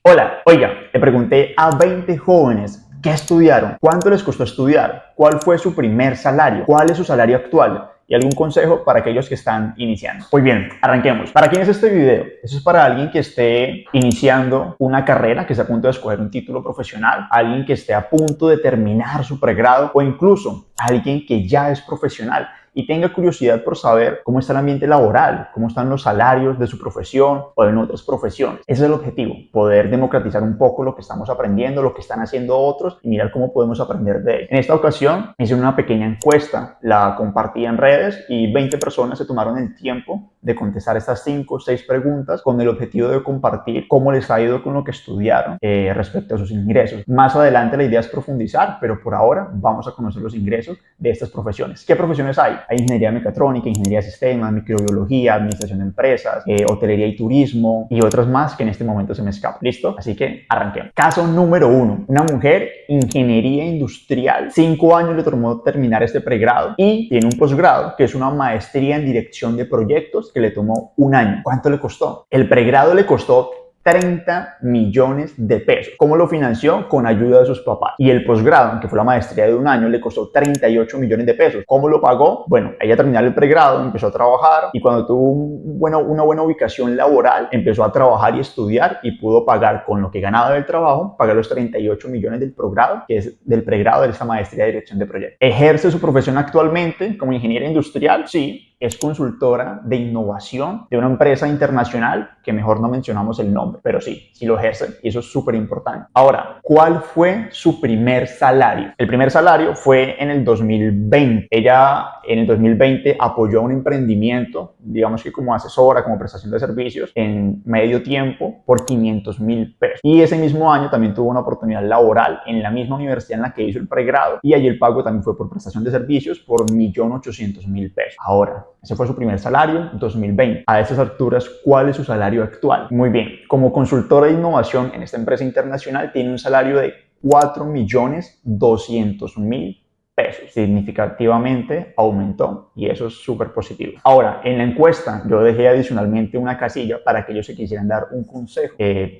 Hola, oiga, le pregunté a 20 jóvenes qué estudiaron, cuánto les costó estudiar, cuál fue su primer salario, cuál es su salario actual y algún consejo para aquellos que están iniciando. Muy bien, arranquemos. ¿Para quién es este video? Eso es para alguien que esté iniciando una carrera, que esté a punto de escoger un título profesional, alguien que esté a punto de terminar su pregrado o incluso alguien que ya es profesional y tenga curiosidad por saber cómo está el ambiente laboral, cómo están los salarios de su profesión o en otras profesiones. Ese es el objetivo, poder democratizar un poco lo que estamos aprendiendo, lo que están haciendo otros y mirar cómo podemos aprender de ellos. En esta ocasión hice una pequeña encuesta, la compartí en redes y 20 personas se tomaron el tiempo de contestar estas 5 o 6 preguntas con el objetivo de compartir cómo les ha ido con lo que estudiaron respecto a sus ingresos. Más adelante la idea es profundizar, pero por ahora vamos a conocer los ingresos de estas profesiones. ¿Qué profesiones hay? Hay ingeniería mecatrónica, ingeniería de sistemas, microbiología, administración de empresas, hotelería y turismo y otras más que en este momento se me escapan. ¿Listo? Así que arranquemos. Caso número 1. Una mujer, ingeniería industrial. 5 años le tomó terminar este pregrado y tiene un posgrado, que es una maestría en dirección de proyectos que le tomó 1 año. ¿Cuánto le costó? El pregrado le costó 30 millones de pesos. ¿Cómo lo financió? Con ayuda de sus papás. Y el posgrado, que fue la maestría de 1 año, le costó 38 millones de pesos. ¿Cómo lo pagó? Bueno, ella terminó el pregrado, empezó a trabajar y cuando tuvo una buena ubicación laboral, empezó a trabajar y estudiar y pudo pagar con lo que ganaba del trabajo, pagar los 38 millones del pregrado, que es del pregrado de esa maestría de dirección de proyectos. ¿Ejerce su profesión actualmente como ingeniera industrial? Sí. Es consultora de innovación de una empresa internacional que mejor no mencionamos el nombre, pero sí lo ejerce y eso es súper importante. Ahora, ¿cuál fue su primer salario? El primer salario fue en el 2020. Ella en el 2020 apoyó un emprendimiento, digamos que como asesora, como prestación de servicios en medio tiempo por 500,000 pesos. Y ese mismo año también tuvo una oportunidad laboral en la misma universidad en la que hizo el pregrado y allí el pago también fue por prestación de servicios por 1.800.000 pesos. Ahora, ese fue su primer salario, 2020. A estas alturas, ¿cuál es su salario actual? Muy bien, como consultora de innovación en esta empresa internacional, tiene un salario de 4.200.000 pesos. Significativamente aumentó y eso es súper positivo. Ahora, en la encuesta yo dejé adicionalmente una casilla para aquellos que quisieran dar un consejo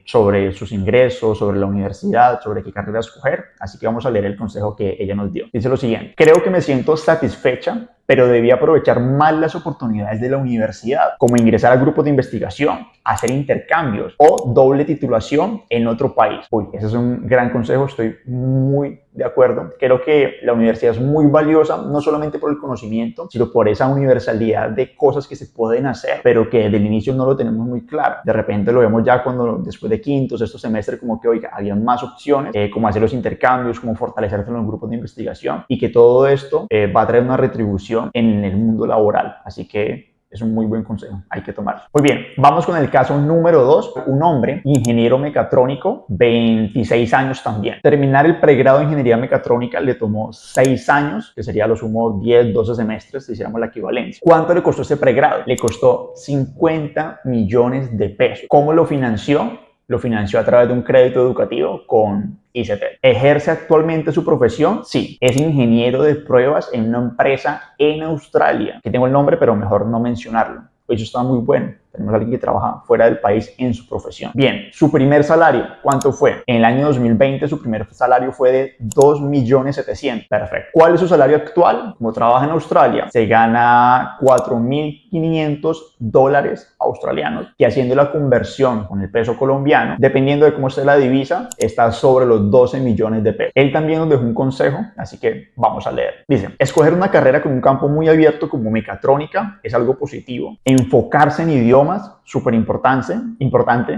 sobre sus ingresos, sobre la universidad, sobre qué carrera escoger. Así que vamos a leer el consejo que ella nos dio. Dice lo siguiente: creo que me siento satisfecha, pero debí aprovechar más las oportunidades de la universidad, como ingresar a grupos de investigación, hacer intercambios o doble titulación en otro país. Uy, ese es un gran consejo, estoy muy de acuerdo. Creo que la universidad es muy valiosa, no solamente por el conocimiento, sino por esa universalidad de cosas que se pueden hacer, pero que desde el inicio no lo tenemos muy claro. De repente lo vemos ya cuando después de quinto, sexto semestre, como que, oiga, había más opciones, como hacer los intercambios, como fortalecerse en los grupos de investigación y que todo esto va a traer una retribución en el mundo laboral. Así que es un muy buen consejo, hay que tomarlo. Muy bien, vamos con el caso número 2. Un hombre, ingeniero mecatrónico, 26 años también. Terminar el pregrado de ingeniería mecatrónica le tomó 6 años, que sería lo sumo 10, 12 semestres, si hiciéramos la equivalencia. ¿Cuánto le costó ese pregrado? Le costó 50 millones de pesos. ¿Cómo lo financió? Lo financió a través de un crédito educativo con ICT. ¿Ejerce actualmente su profesión? Sí. Es ingeniero de pruebas en una empresa en Australia, que tengo el nombre, pero mejor no mencionarlo. Eso está muy bueno. Tenemos a alguien que trabaja fuera del país en su profesión. Bien, su primer salario, ¿cuánto fue? En el año 2020 su primer salario fue de 2.700.000. Perfecto. ¿Cuál es su salario actual? Como trabaja en Australia, se gana 4.500 dólares australianos, que haciendo la conversión con el peso colombiano, dependiendo de cómo esté la divisa, está sobre los 12 millones de pesos. Él también nos dejó un consejo, así que vamos a leer. Dice: escoger una carrera con un campo muy abierto como mecatrónica es algo positivo. Enfocarse en idiomas, súper importante.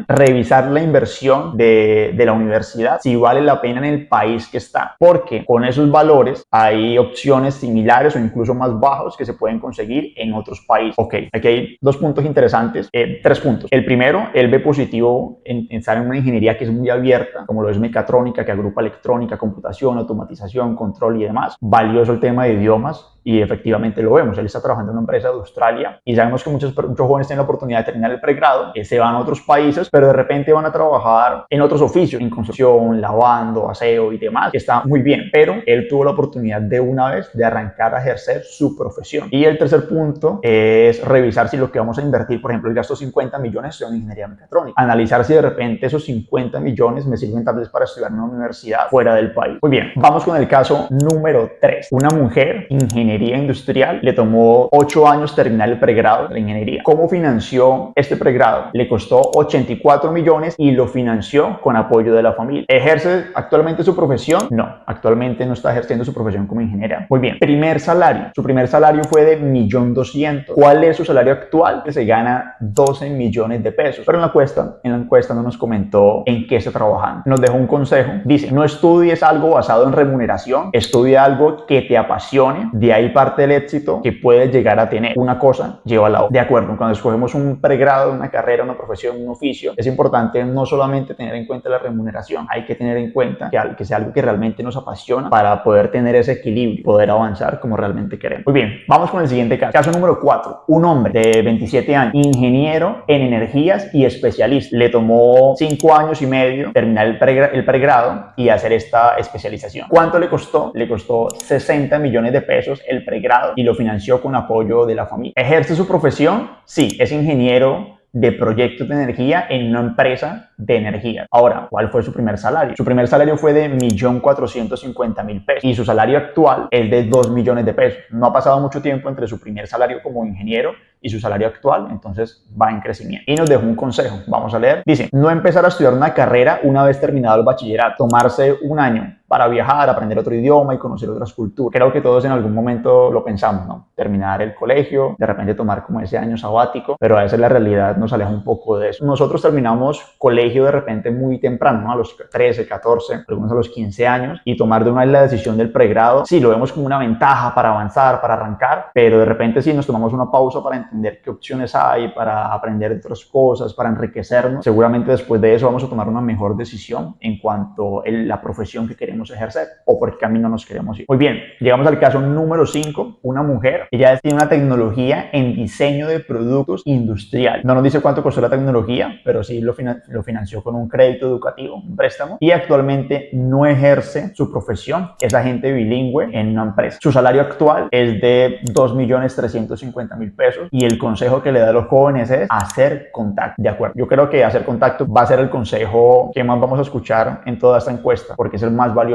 Revisar la inversión de la universidad, si vale la pena en el país que está, porque con esos valores hay opciones similares o incluso más bajos que se pueden conseguir en otros países. Ok, aquí hay 2 puntos interesantes, 3 puntos. El primero, él ve positivo en estar en una ingeniería que es muy abierta, como lo es mecatrónica, que agrupa electrónica, computación, automatización, control y demás. Valioso el tema de idiomas y efectivamente lo vemos. Él está trabajando en una empresa de Australia y sabemos que muchos jóvenes tienen la oportunidad oportunidad de terminar el pregrado, se van a otros países, pero de repente van a trabajar en otros oficios, en construcción, lavando, aseo y demás, que está muy bien, pero él tuvo la oportunidad de una vez de arrancar a ejercer su profesión. Y el tercer punto es revisar si lo que vamos a invertir, por ejemplo, el gasto 50 millones en ingeniería mecatrónica, analizar si de repente esos 50 millones me sirven tal vez para estudiar en una universidad fuera del país. Muy bien, vamos con el caso número 3. Una mujer, ingeniería industrial, le tomó 8 años terminar el pregrado de la ingeniería. ¿Cómo financió este pregrado? Le costó 84 millones y lo financió con apoyo de la familia. ¿Ejerce actualmente su profesión? No, actualmente no está ejerciendo su profesión como ingeniera. Muy bien, primer salario. Su primer salario fue de 1.200.000. ¿Cuál es su salario actual? Que se gana 12 millones de pesos. Pero en la encuesta no nos comentó en qué está trabajando. Nos dejó un consejo. Dice, no estudies algo basado en remuneración, estudia algo que te apasione. De ahí parte el éxito que puedes llegar a tener. Una cosa lleva a la otra. De acuerdo, cuando escogemos un pregrado, una carrera, una profesión, un oficio, es importante no solamente tener en cuenta la remuneración, hay que tener en cuenta que sea algo que realmente nos apasiona para poder tener ese equilibrio, poder avanzar como realmente queremos. Muy bien, vamos con el siguiente caso. Caso número 4. Un hombre de 27 años, ingeniero en energías y especialista. Le tomó 5 años y medio terminar el pregrado y hacer esta especialización. ¿Cuánto le costó? Le costó 60 millones de pesos el pregrado y lo financió con apoyo de la familia. ¿Ejerce su profesión? Sí, es ingeniero de proyectos de energía en una empresa de energía. Ahora, ¿cuál fue su primer salario? Su primer salario fue de 1.450.000 pesos y su salario actual es de 2 millones de pesos. No ha pasado mucho tiempo entre su primer salario como ingeniero y su salario actual, entonces va en crecimiento. Y nos dejó un consejo, vamos a leer. Dice, no empezar a estudiar una carrera una vez terminado el bachillerato, tomarse un año para viajar, aprender otro idioma y conocer otras culturas. Creo que todos en algún momento lo pensamos, ¿no? Terminar el colegio, de repente tomar como ese año sabático, pero a veces la realidad nos aleja un poco de eso. Nosotros terminamos colegio de repente muy temprano, ¿no? A los 13, 14, algunos a los 15 años, y tomar de una vez la decisión del pregrado, sí, lo vemos como una ventaja para avanzar, para arrancar, pero de repente sí nos tomamos una pausa para entender qué opciones hay, para aprender otras cosas, para enriquecernos. Seguramente después de eso vamos a tomar una mejor decisión en cuanto a la profesión que queremos ejercer o por qué camino nos queremos ir. Muy bien, llegamos al caso número 5, una mujer. Ella tiene una tecnología en diseño de productos industrial. No nos dice cuánto costó la tecnología, pero sí lo financió con un crédito educativo, un préstamo, y actualmente no ejerce su profesión. Es agente bilingüe en una empresa. Su salario actual es de 2.350.000 pesos y el consejo que le da a los jóvenes es hacer contacto. De acuerdo, yo creo que hacer contacto va a ser el consejo que más vamos a escuchar en toda esta encuesta, porque es el más valioso.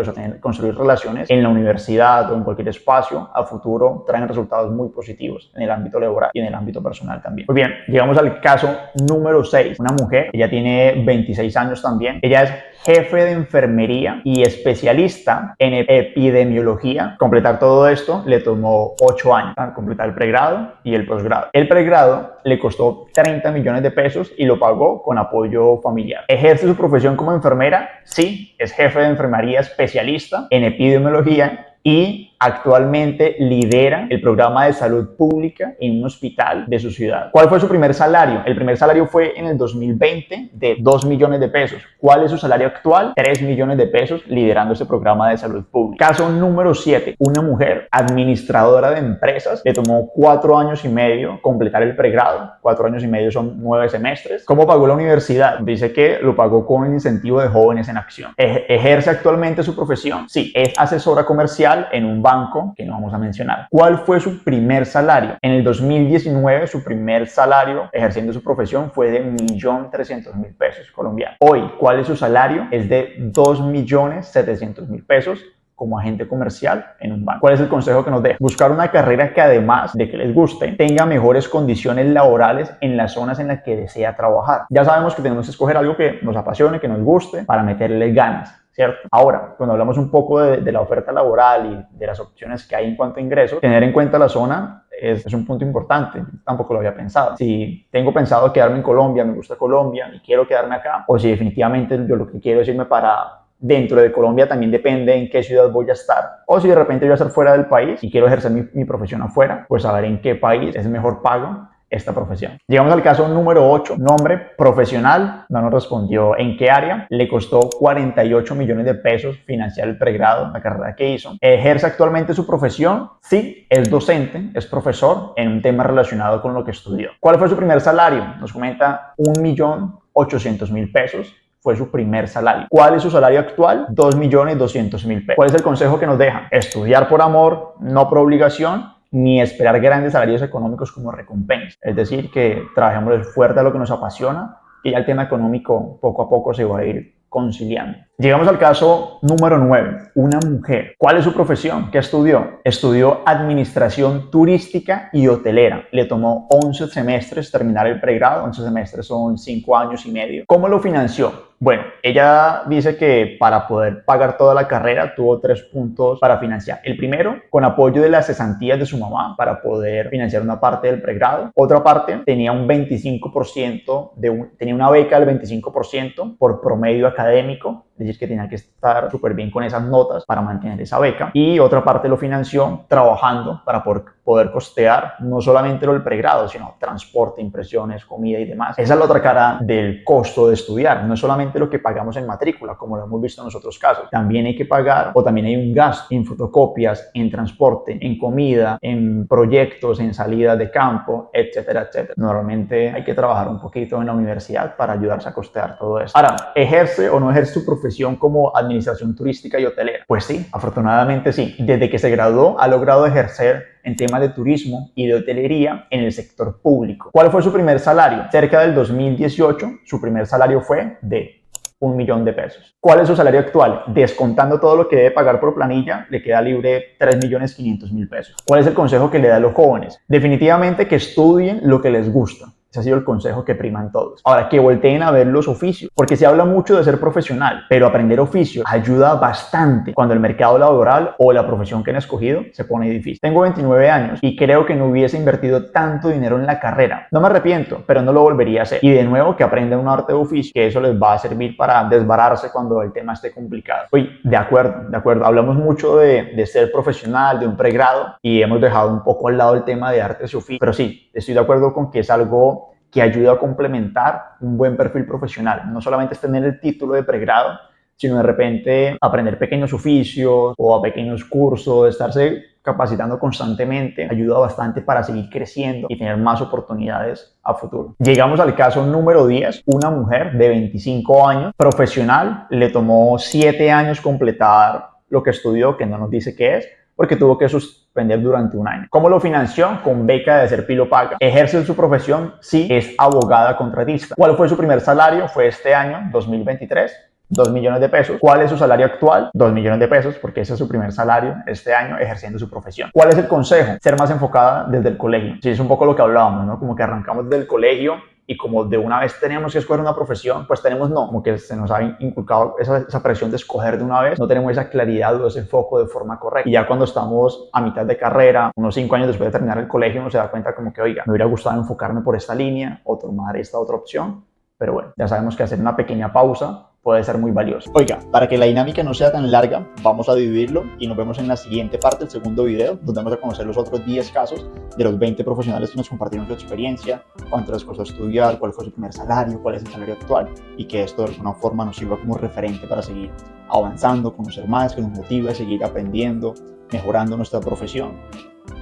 Construir relaciones en la universidad o en cualquier espacio a futuro traen resultados muy positivos en el ámbito laboral y en el ámbito personal también. Muy bien, llegamos al caso número 6. Una mujer, ella tiene 26 años también. Ella es jefe de enfermería y especialista en epidemiología. Completar todo esto le tomó 8 años para completar el pregrado y el posgrado. El pregrado le costó 30 millones de pesos y lo pagó con apoyo familiar. ¿Ejerce su profesión como enfermera? Sí, es jefe de enfermería especialista en epidemiología y actualmente lidera el programa de salud pública en un hospital de su ciudad. ¿Cuál fue su primer salario? El primer salario fue en el 2020 de 2 millones de pesos. ¿Cuál es su salario actual? 3 millones de pesos liderando este programa de salud pública. Caso número 7. Una mujer administradora de empresas. Le tomó 4 años y medio completar el pregrado. 4 años y medio son 9 semestres. ¿Cómo pagó la universidad? Dice que lo pagó con un incentivo de jóvenes en acción. ¿Ejerce actualmente su profesión? Sí, es asesora comercial en un banco que no vamos a mencionar. ¿Cuál fue su primer salario? En el 2019 su primer salario ejerciendo su profesión fue de 1.300.000 pesos colombianos. Hoy, ¿cuál es su salario? Es de 2.700.000 pesos como agente comercial en un banco. ¿Cuál es el consejo que nos deja? Buscar una carrera que además de que les guste, tenga mejores condiciones laborales en las zonas en las que desea trabajar. Ya sabemos que tenemos que escoger algo que nos apasione, que nos guste, para meterle ganas, ¿cierto? Ahora, cuando hablamos un poco de la oferta laboral y de las opciones que hay en cuanto a ingresos, tener en cuenta la zona es un punto importante. Tampoco lo había pensado. Si tengo pensado quedarme en Colombia, me gusta Colombia y quiero quedarme acá, o si definitivamente yo lo que quiero es irme para dentro de Colombia, también depende en qué ciudad voy a estar. O si de repente voy a estar fuera del país y quiero ejercer mi profesión afuera, pues saber en qué país es mejor pago esta profesión. Llegamos al caso número 8, nombre profesional, no nos respondió en qué área, le costó 48 millones de pesos financiar el pregrado, la carrera que hizo. ¿Ejerce actualmente su profesión? Sí, es docente, es profesor en un tema relacionado con lo que estudió. ¿Cuál fue su primer salario? Nos comenta 1.800.000 pesos. Fue su primer salario. ¿Cuál es su salario actual? 2.200.000 pesos. ¿Cuál es el consejo que nos deja? Estudiar por amor, no por obligación, ni esperar grandes salarios económicos como recompensa. Es decir, que trabajemos fuerte a lo que nos apasiona y ya el tema económico poco a poco se va a ir conciliando. Llegamos al caso número 9, una mujer. ¿Cuál es su profesión? ¿Qué estudió? Estudió administración turística y hotelera. Le tomó 11 semestres terminar el pregrado. 11 semestres son 5 años y medio. ¿Cómo lo financió? Bueno, ella dice que para poder pagar toda la carrera tuvo 3 puntos para financiar. El primero, con apoyo de las cesantías de su mamá para poder financiar una parte del pregrado. Otra parte, tenía un 25%, tenía una beca del 25% por promedio académico. Es decir, que tenía que estar súper bien con esas notas para mantener esa beca. Y otra parte lo financió trabajando para poder costear no solamente lo del pregrado, sino transporte, impresiones, comida y demás. Esa es la otra cara del costo de estudiar. No es solamente lo que pagamos en matrícula, como lo hemos visto en los otros casos. También hay que pagar, o también hay un gasto en fotocopias, en transporte, en comida, en proyectos, en salidas de campo, etcétera, etcétera. Normalmente hay que trabajar un poquito en la universidad para ayudarse a costear todo eso. Ahora, ¿ejerce o no ejerce su profesión como administración turística y hotelera? Pues sí, afortunadamente sí. Desde que se graduó ha logrado ejercer en temas de turismo y de hotelería en el sector público. ¿Cuál fue su primer salario? Cerca del 2018, su primer salario fue de 1 millón de pesos. ¿Cuál es su salario actual? Descontando todo lo que debe pagar por planilla, le queda libre 3.500.000 pesos. ¿Cuál es el consejo que le da a los jóvenes? Definitivamente que estudien lo que les gusta. Ese ha sido el consejo que priman todos. Ahora, que volteen a ver los oficios, porque se habla mucho de ser profesional, pero aprender oficios ayuda bastante cuando el mercado laboral o la profesión que han escogido se pone difícil. Tengo 29 años y creo que no hubiese invertido tanto dinero en la carrera. No me arrepiento, pero no lo volvería a hacer. Y de nuevo, que aprendan un arte de oficio, que eso les va a servir para desbararse cuando el tema esté complicado. Oye, de acuerdo. Hablamos mucho de ser profesional, de un pregrado, y hemos dejado un poco al lado el tema de artes y oficios. Pero sí, estoy de acuerdo con que es algo que ayuda a complementar un buen perfil profesional. No solamente es tener el título de pregrado, sino de repente aprender pequeños oficios o a pequeños cursos, estarse capacitando constantemente, ayuda bastante para seguir creciendo y tener más oportunidades a futuro. Llegamos al caso número 10, una mujer de 25 años, profesional, le tomó 7 años completar lo que estudió, que no nos dice qué es, porque tuvo que suspender durante un año. ¿Cómo lo financió? Con beca de Serpilo Paga. ¿Ejerce su profesión? Sí, es abogada contratista. ¿Cuál fue su primer salario? Fue este año, 2023. 2 millones de pesos. ¿Cuál es su salario actual? 2 millones de pesos, porque ese es su primer salario este año ejerciendo su profesión. ¿Cuál es el consejo? Ser más enfocada desde el colegio. Sí, es un poco lo que hablábamos, ¿no? Como que arrancamos desde el colegio y como de una vez tenemos que escoger una profesión, pues como que se nos ha inculcado esa presión de escoger de una vez, no tenemos esa claridad o ese foco de forma correcta. Y ya cuando estamos a mitad de carrera, unos 5 años después de terminar el colegio, uno se da cuenta como que, oiga, me hubiera gustado enfocarme por esta línea o tomar esta otra opción. Pero bueno, ya sabemos que hacer una pequeña pausa puede ser muy valioso. Oiga, para que la dinámica no sea tan larga, vamos a dividirlo y nos vemos en la siguiente parte, el segundo video, donde vamos a conocer los otros 10 casos de los 20 profesionales que nos compartieron su experiencia, cuánto les costó estudiar, cuál fue su primer salario, cuál es el salario actual, y que esto de alguna forma nos sirva como referente para seguir avanzando, conocer más, que nos motive a seguir aprendiendo, mejorando nuestra profesión.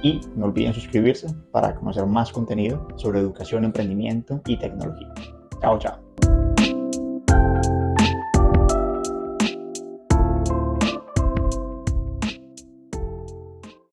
Y no olviden suscribirse para conocer más contenido sobre educación, emprendimiento y tecnología. Chao, chao.